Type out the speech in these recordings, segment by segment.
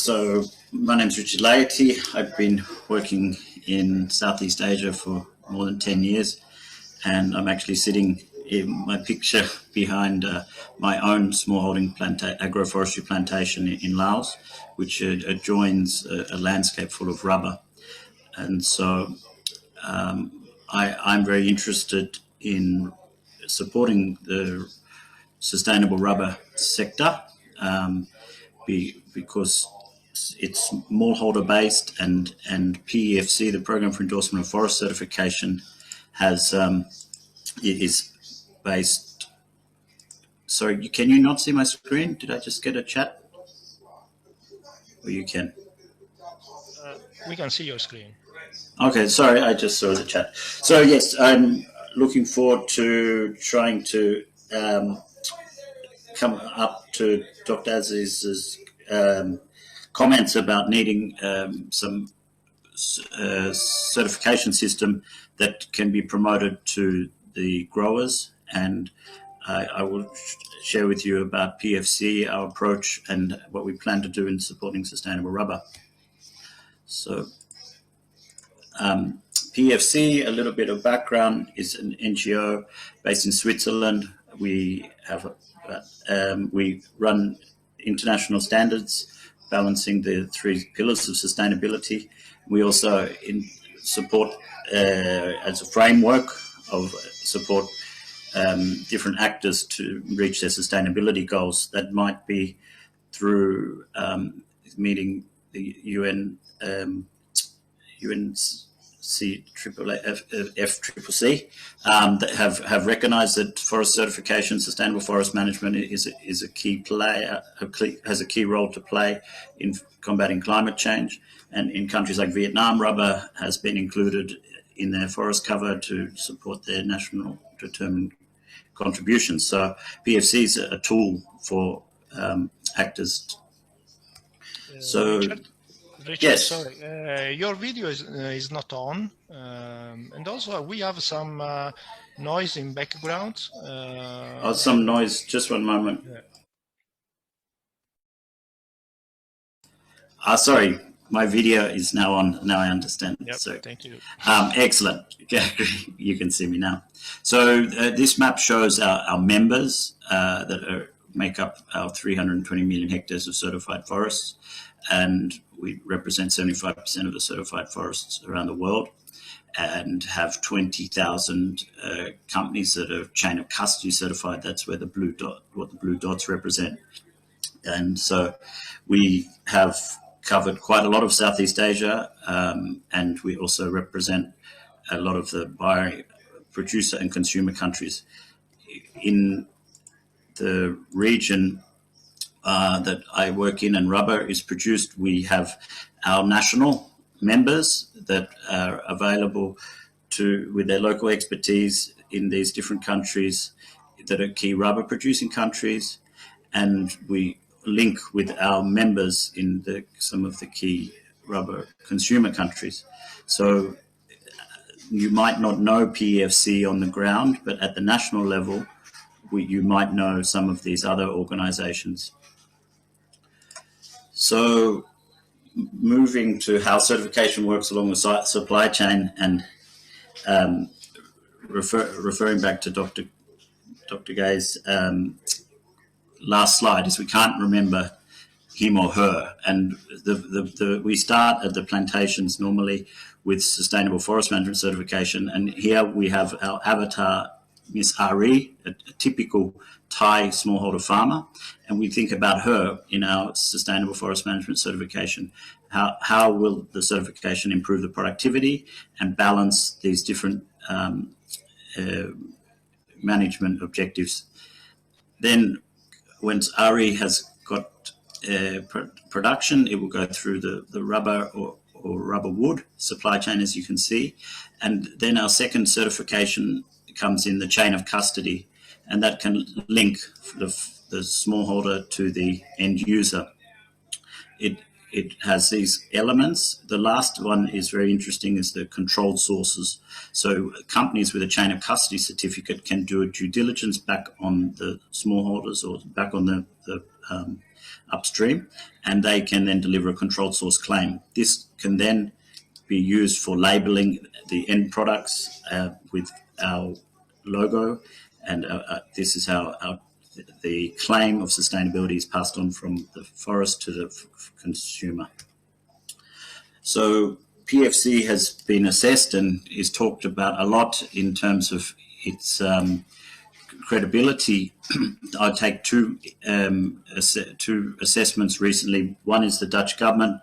So my name's Richard Laity. I've been working in Southeast Asia for more than 10 years, and I'm actually sitting in my picture behind my own smallholding agroforestry plantation in Laos, which adjoins a landscape full of rubber. And so I'm very interested in supporting the sustainable rubber sector because it's smallholder based, and PEFC, the Program for Endorsement of Forest Certification, is based. Sorry, can you not see my screen? Did I just get a chat? Or you can? We can see your screen. Okay, sorry, I just saw the chat. So yes, I'm looking forward to trying to come up to Dr. Aziz's comments about needing some certification system that can be promoted to the growers, and I will share with you about PFC, our approach, and what we plan to do in supporting sustainable rubber. So PFC, a little bit of background, is an NGO based in Switzerland. We run international standards, balancing the three pillars of sustainability. We also support as a framework of support different actors to reach their sustainability goals. That might be through meeting the FCCC that have recognised that forest certification, sustainable forest management is a key player, has a key role to play in combating climate change. And in countries like Vietnam, rubber has been included in their forest cover to support their national determined contributions. So PFC is a tool for actors. Richard, yes. Sorry, your video is not on, and also we have some noise in background. Some noise. Just one moment. Sorry, my video is now on. Now I understand. Yep, so, thank you. Excellent. You can see me now. So this map shows our members that make up our 320 million hectares of certified forests, and we represent 75% of the certified forests around the world, and have 20,000 companies that are chain of custody certified. That's where the blue dot, what the blue dots represent. And so we have covered quite a lot of Southeast Asia, and we also represent a lot of the buyer, producer and consumer countries. In the region that I work in and rubber is produced, we have our national members that are available with their local expertise in these different countries that are key rubber producing countries, and we link with our members in some of the key rubber consumer countries. So you might not know PEFC on the ground, but at the national level, you might know some of these other organizations. So moving to how certification works along the supply chain, and referring back to Dr. Gay's last slide, is we can't remember him or her. And we start at the plantations normally with sustainable forest management certification. And here we have our avatar, Miss Ari, a typical Thai smallholder farmer. And we think about her in our sustainable forest management certification. How will the certification improve the productivity and balance these different management objectives? Then once Ari has got production, it will go through the rubber or rubber wood supply chain, as you can see. And then our second certification comes in the chain of custody, and that can link the smallholder to the end user. it has these elements. The last one is very interesting, is the controlled sources. So companies with a chain of custody certificate can do a due diligence back on the smallholders or back on the upstream, and they can then deliver a controlled source claim. This can then be used for labeling the end products with our logo, and this is how the claim of sustainability is passed on from the forest to the consumer. So PFC has been assessed and is talked about a lot in terms of its credibility. I take two assessments recently. One is the Dutch government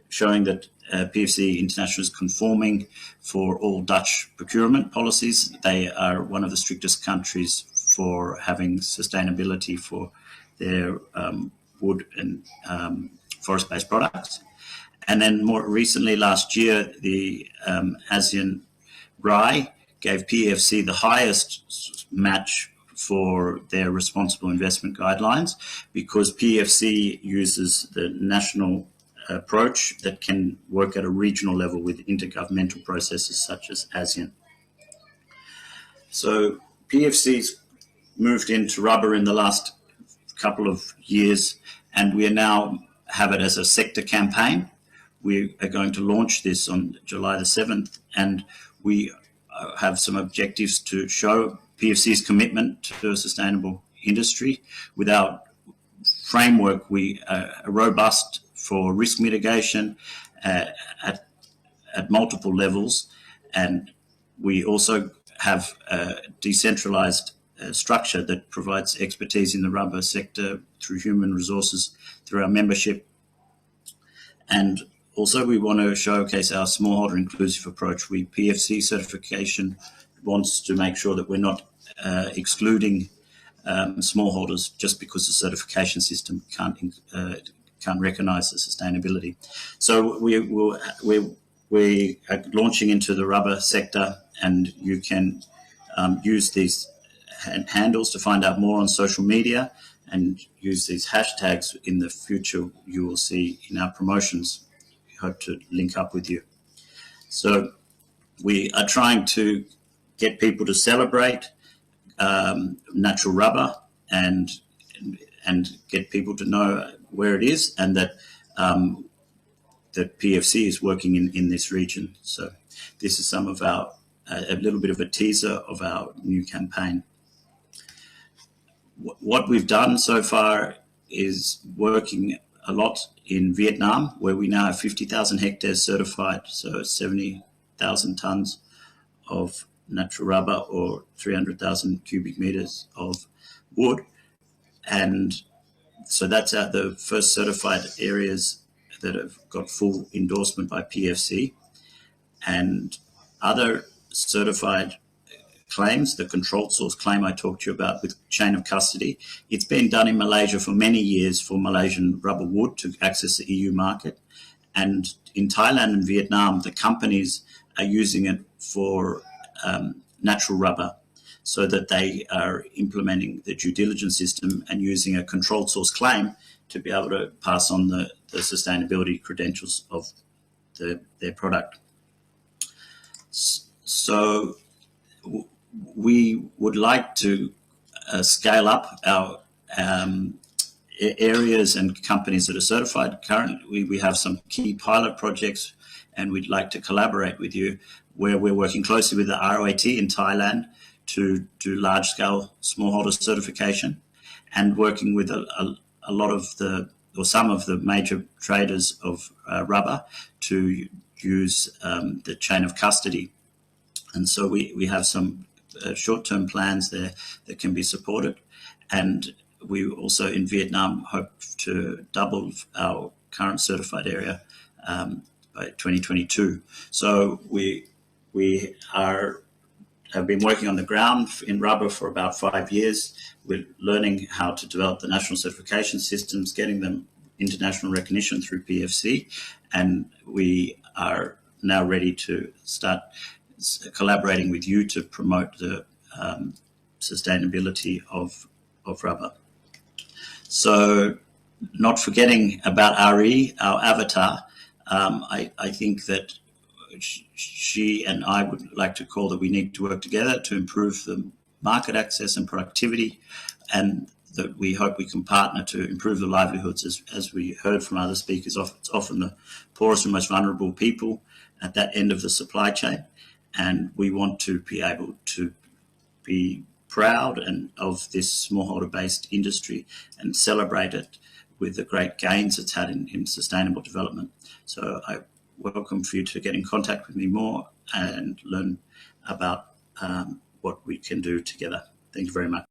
showing that PFC International is conforming for all Dutch procurement policies. They are one of the strictest countries for having sustainability for their wood and forest-based products. And then more recently, last year, the ASEAN RAI gave PFC the highest match for their responsible investment guidelines, because PFC uses the national approach that can work at a regional level with intergovernmental processes such as ASEAN. So PFC's moved into rubber in the last couple of years, and we now have it as a sector campaign. We are going to launch this on July the 7th, and we have some objectives to show PFC's commitment to a sustainable industry. With our framework, we are robust for risk mitigation at multiple levels, and we also have a decentralized structure that provides expertise in the rubber sector through human resources, through our membership. And also we want to showcase our smallholder inclusive approach. PFC certification wants to make sure that we're not excluding smallholders just because the certification system can't recognise the sustainability. So we are launching into the rubber sector, and you can use these handles to find out more on social media, and use these hashtags in the future. You will see in our promotions. We hope to link up with you. So we are trying to get people to celebrate natural rubber and get people to know where it is, and that that PFC is working in this region. So this is some of our a little bit of a teaser of our new campaign. What we've done so far is working a lot in Vietnam, where we now have 50,000 hectares certified, so 70,000 tons of natural rubber, or 300,000 cubic meters of wood. And so that's the first certified areas that have got full endorsement by PFC. And other certified claims, the controlled source claim I talked to you about with chain of custody, it's been done in Malaysia for many years for Malaysian rubber wood to access the EU market. And in Thailand and Vietnam, the companies are using it for natural rubber, so that they are implementing the due diligence system and using a controlled source claim to be able to pass on the sustainability credentials of their product. So we would like to scale up our areas and companies that are certified. Currently, we have some key pilot projects, and we'd like to collaborate with you, where we're working closely with the ROAT in Thailand to do large-scale smallholder certification, and working with a lot of some of the major traders of rubber to use the chain of custody. And so we have some short-term plans there that can be supported. And we also in Vietnam hope to double our current certified area by 2022. So we have been working on the ground in rubber for about 5 years. We're learning how to develop the national certification systems, getting them international recognition through PFC, and we are now ready to start collaborating with you to promote the sustainability of rubber. So not forgetting about RE, our avatar, I think that she and I would like to call that we need to work together to improve the market access and productivity, and that we hope we can partner to improve the livelihoods. As we heard from other speakers, it's often the poorest and most vulnerable people at that end of the supply chain, and we want to be able to be proud of this smallholder-based industry and celebrate it with the great gains it's had in sustainable development. So I welcome for you to get in contact with me more and learn about what we can do together. Thank you very much.